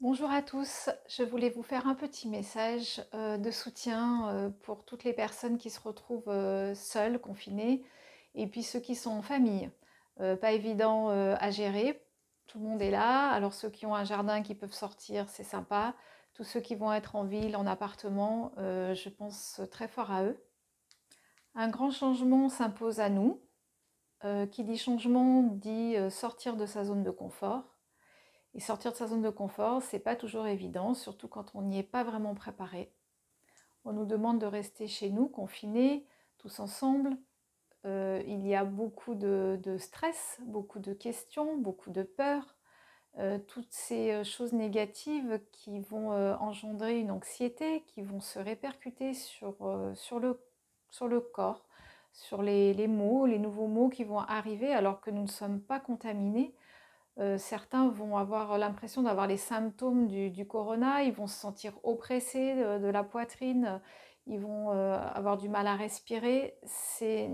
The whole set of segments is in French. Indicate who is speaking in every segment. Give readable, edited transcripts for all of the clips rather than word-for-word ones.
Speaker 1: Bonjour à tous, je voulais vous faire un petit message de soutien pour toutes les personnes qui se retrouvent seules, confinées, et puis ceux qui sont en famille. Pas évident à gérer, tout le monde est là, alors ceux qui ont un jardin qui peuvent sortir, c'est sympa. Tous ceux qui vont être en ville, en appartement, je pense très fort à eux. Un grand changement s'impose à nous. Qui dit changement dit sortir de sa zone de confort. Et sortir de sa zone de confort, c'est pas toujours évident, surtout quand on n'y est pas vraiment préparé. On nous demande de rester chez nous, confinés, tous ensemble. Il y a beaucoup de stress, beaucoup de questions, beaucoup de peurs, toutes ces choses négatives qui vont engendrer une anxiété, qui vont se répercuter sur le corps, sur les mots, les nouveaux mots qui vont arriver alors que nous ne sommes pas contaminés. Certains vont avoir l'impression d'avoir les symptômes du corona, ils vont se sentir oppressés de la poitrine, ils vont avoir du mal à respirer. C'est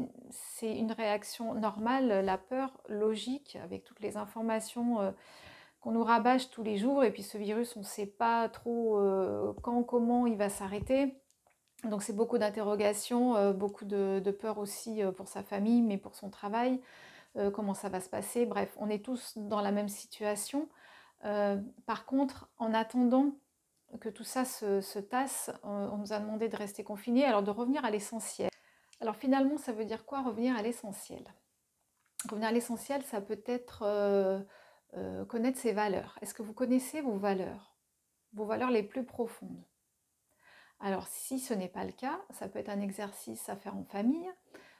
Speaker 1: une réaction normale, la peur logique, avec toutes les informations qu'on nous rabâche tous les jours. Et puis ce virus, on ne sait pas trop quand, comment il va s'arrêter. Donc c'est beaucoup d'interrogations, beaucoup de peur aussi pour sa famille, mais pour son travail. Comment ça va se passer. Bref, on est tous dans la même situation. Par contre, en attendant que tout ça se tasse, on nous a demandé de rester confinés, alors de revenir à l'essentiel. Alors finalement, ça veut dire quoi revenir à l'essentiel? Revenir à l'essentiel, ça peut être connaître ses valeurs. Est-ce que vous connaissez vos valeurs les plus profondes? Alors si ce n'est pas le cas, ça peut être un exercice à faire en famille.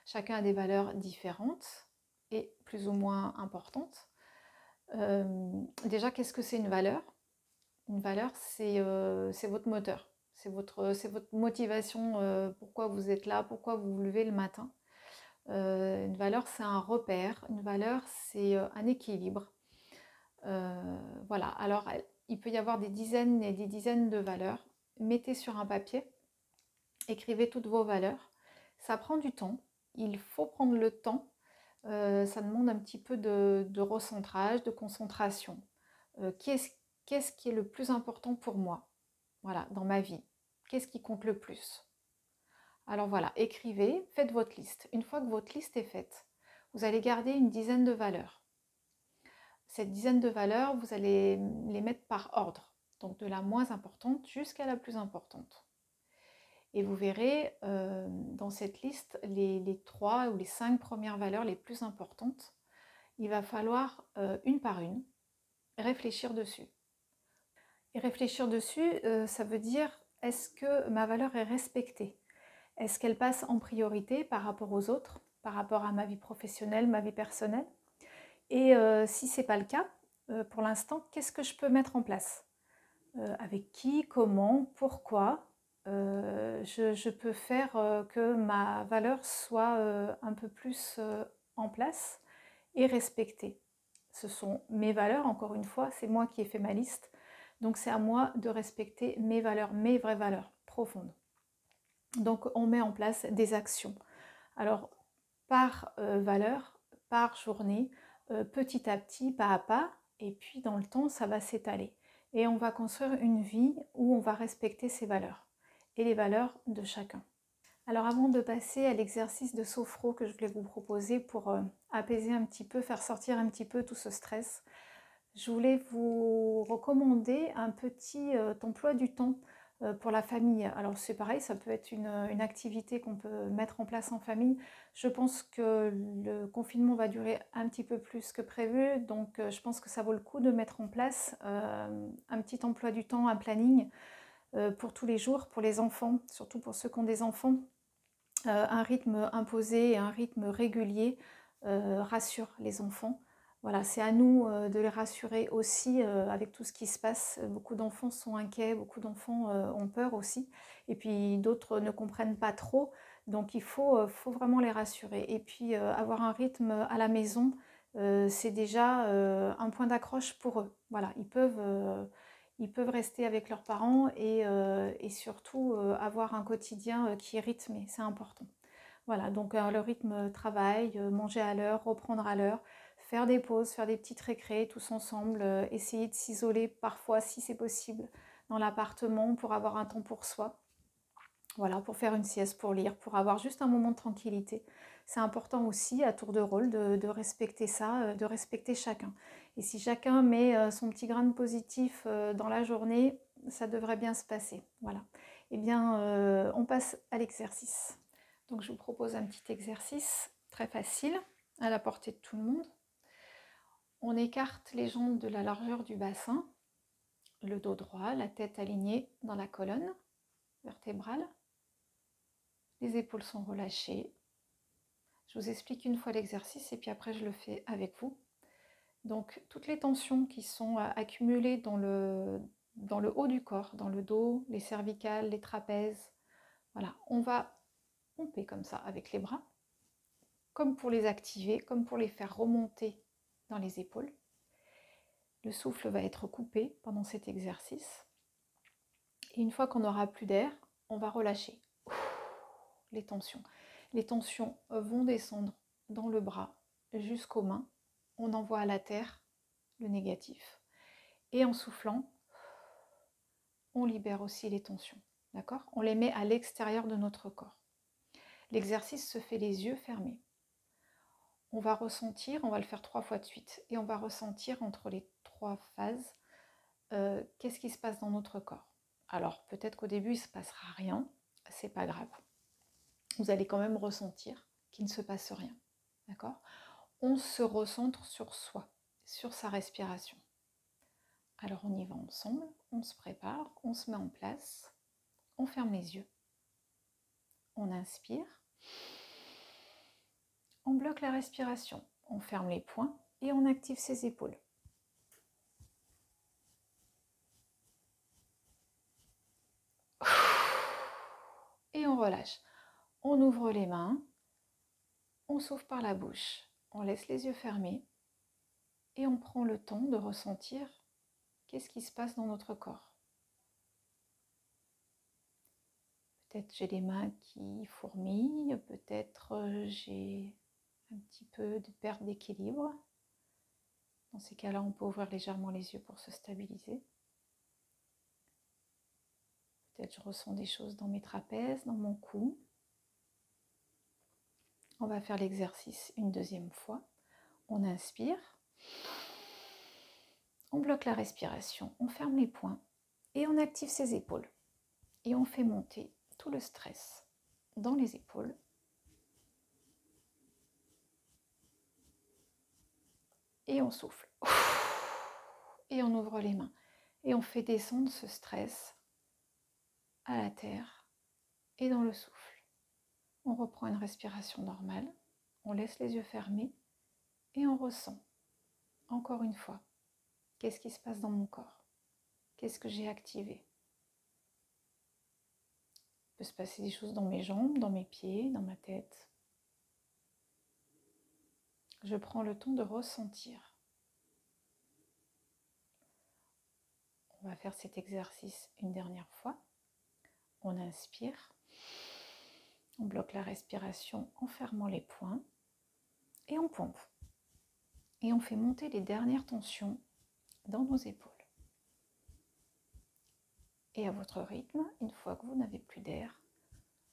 Speaker 1: Chacun a des valeurs différentes et plus ou moins importantes. Déjà, qu'est-ce que c'est une valeur? Une valeur, c'est votre moteur, c'est votre motivation, pourquoi vous êtes là, pourquoi vous vous levez le matin. Une valeur, c'est un repère, une valeur, c'est un équilibre. Voilà, alors il peut y avoir des dizaines et des dizaines de valeurs. Mettez sur un papier, écrivez toutes vos valeurs. Ça prend du temps, il faut prendre le temps. Ça demande un petit peu de recentrage, de concentration. Qu'est-ce qui est le plus important pour moi, voilà, dans ma vie? Qu'est-ce qui compte le plus? Alors voilà, écrivez, faites votre liste. Une fois que votre liste est faite, vous allez garder une dizaine de valeurs. Cette dizaine de valeurs, vous allez les mettre par ordre, donc de la moins importante jusqu'à la plus importante. Et vous verrez dans cette liste les 3 ou les 5 premières valeurs les plus importantes. Il va falloir, une par une, réfléchir dessus. Et réfléchir dessus, ça veut dire, est-ce que ma valeur est respectée? Est-ce qu'elle passe en priorité par rapport aux autres, par rapport à ma vie professionnelle, ma vie personnelle? Et si ce n'est pas le cas, pour l'instant, qu'est-ce que je peux mettre en place? Avec qui, comment, pourquoi? Je peux faire que ma valeur soit un peu plus en place et respectée. Ce sont mes valeurs, encore une fois, c'est moi qui ai fait ma liste. Donc c'est à moi de respecter mes valeurs, mes vraies valeurs profondes. Donc on met en place des actions. Alors par valeur, par journée, petit à petit, pas à pas, et puis dans le temps, ça va s'étaler. Et on va construire une vie où on va respecter ses valeurs et les valeurs de chacun. Alors avant de passer à l'exercice de sophro que je voulais vous proposer pour apaiser un petit peu, faire sortir un petit peu tout ce stress, je voulais vous recommander un petit emploi du temps pour la famille. Alors c'est pareil, ça peut être une activité qu'on peut mettre en place en famille. Je pense que le confinement va durer un petit peu plus que prévu, donc je pense que ça vaut le coup de mettre en place un petit emploi du temps, un planning pour tous les jours, pour les enfants, surtout pour ceux qui ont des enfants. Un rythme imposé et un rythme régulier rassure les enfants. Voilà, c'est à nous de les rassurer aussi avec tout ce qui se passe. Beaucoup d'enfants sont inquiets, beaucoup d'enfants ont peur aussi. Et puis d'autres ne comprennent pas trop. Donc il faut vraiment les rassurer. Et puis avoir un rythme à la maison, c'est déjà un point d'accroche pour eux. Voilà, ils peuvent rester avec leurs parents et surtout avoir un quotidien qui est rythmé, c'est important. Voilà, donc le rythme travail, manger à l'heure, reprendre à l'heure, faire des pauses, faire des petites récrés tous ensemble, essayer de s'isoler parfois si c'est possible dans l'appartement pour avoir un temps pour soi. Voilà, pour faire une sieste, pour lire, pour avoir juste un moment de tranquillité. C'est important aussi, à tour de rôle, de respecter ça, de respecter chacun. Et si chacun met son petit grain de positif dans la journée, ça devrait bien se passer. Voilà. Eh bien, on passe à l'exercice. Donc, je vous propose un petit exercice très facile, à la portée de tout le monde. On écarte les jambes de la largeur du bassin, le dos droit, la tête alignée dans la colonne vertébrale. Les épaules sont relâchées. Je vous explique une fois l'exercice et puis après je le fais avec vous. Donc toutes les tensions qui sont accumulées dans le haut du corps, dans le dos, les cervicales, les trapèzes, voilà, on va pomper comme ça avec les bras, comme pour les activer, comme pour les faire remonter dans les épaules. Le souffle va être coupé pendant cet exercice. Et une fois qu'on n'aura plus d'air, on va relâcher les tensions. Les tensions vont descendre dans le bras jusqu'aux mains. On envoie à la terre le négatif. Et en soufflant, on libère aussi les tensions. D'accord ? On les met à l'extérieur de notre corps. L'exercice se fait les yeux fermés. On va ressentir, on va le faire 3 fois de suite, et on va ressentir entre les 3 phases qu'est-ce qui se passe dans notre corps. Alors peut-être qu'au début il ne se passera rien, c'est pas grave. Vous allez quand même ressentir qu'il ne se passe rien. D'accord ? On se recentre sur soi, sur sa respiration. Alors on y va ensemble, on se prépare, on se met en place, on ferme les yeux, on inspire, on bloque la respiration, on ferme les poings et on active ses épaules. Et on relâche. On ouvre les mains, on souffle par la bouche, on laisse les yeux fermés et on prend le temps de ressentir qu'est-ce qui se passe dans notre corps. Peut-être j'ai les mains qui fourmillent, peut-être j'ai un petit peu de perte d'équilibre. Dans ces cas-là, on peut ouvrir légèrement les yeux pour se stabiliser. Peut-être je ressens des choses dans mes trapèzes, dans mon cou. On va faire l'exercice une deuxième fois. On inspire. On bloque la respiration, on ferme les poings et on active ses épaules. Et on fait monter tout le stress dans les épaules. Et on souffle. Et on ouvre les mains. Et on fait descendre ce stress à la terre et dans le souffle. On reprend une respiration normale. On laisse les yeux fermés et on ressent. Encore une fois, qu'est-ce qui se passe dans mon corps? Qu'est-ce que j'ai activé? Il peut se passer des choses dans mes jambes, dans mes pieds, dans ma tête. Je prends le temps de ressentir. On va faire cet exercice une dernière fois. On inspire. On bloque la respiration en fermant les poings. Et on pompe. Et on fait monter les dernières tensions dans nos épaules. Et à votre rythme, une fois que vous n'avez plus d'air,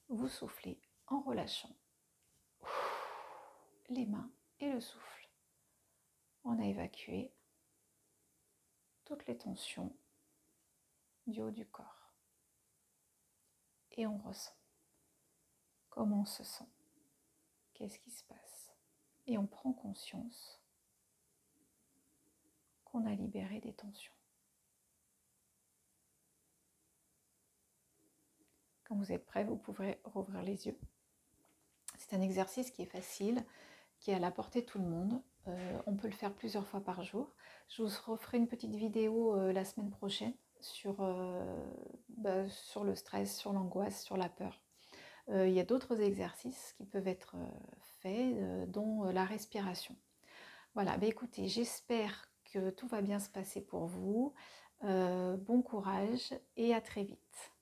Speaker 1: vous soufflez en relâchant les mains et le souffle. On a évacué toutes les tensions du haut du corps. Et on ressent comment on se sent, qu'est-ce qui se passe. Et on prend conscience qu'on a libéré des tensions. Quand vous êtes prêt, vous pourrez rouvrir les yeux. C'est un exercice qui est facile, qui est à la portée de tout le monde. On peut le faire plusieurs fois par jour. Je vous referai une petite vidéo la semaine prochaine sur le stress, sur l'angoisse, sur la peur. Il y a d'autres exercices qui peuvent être faits, dont la respiration. Voilà, écoutez, j'espère que tout va bien se passer pour vous. Bon courage et à très vite.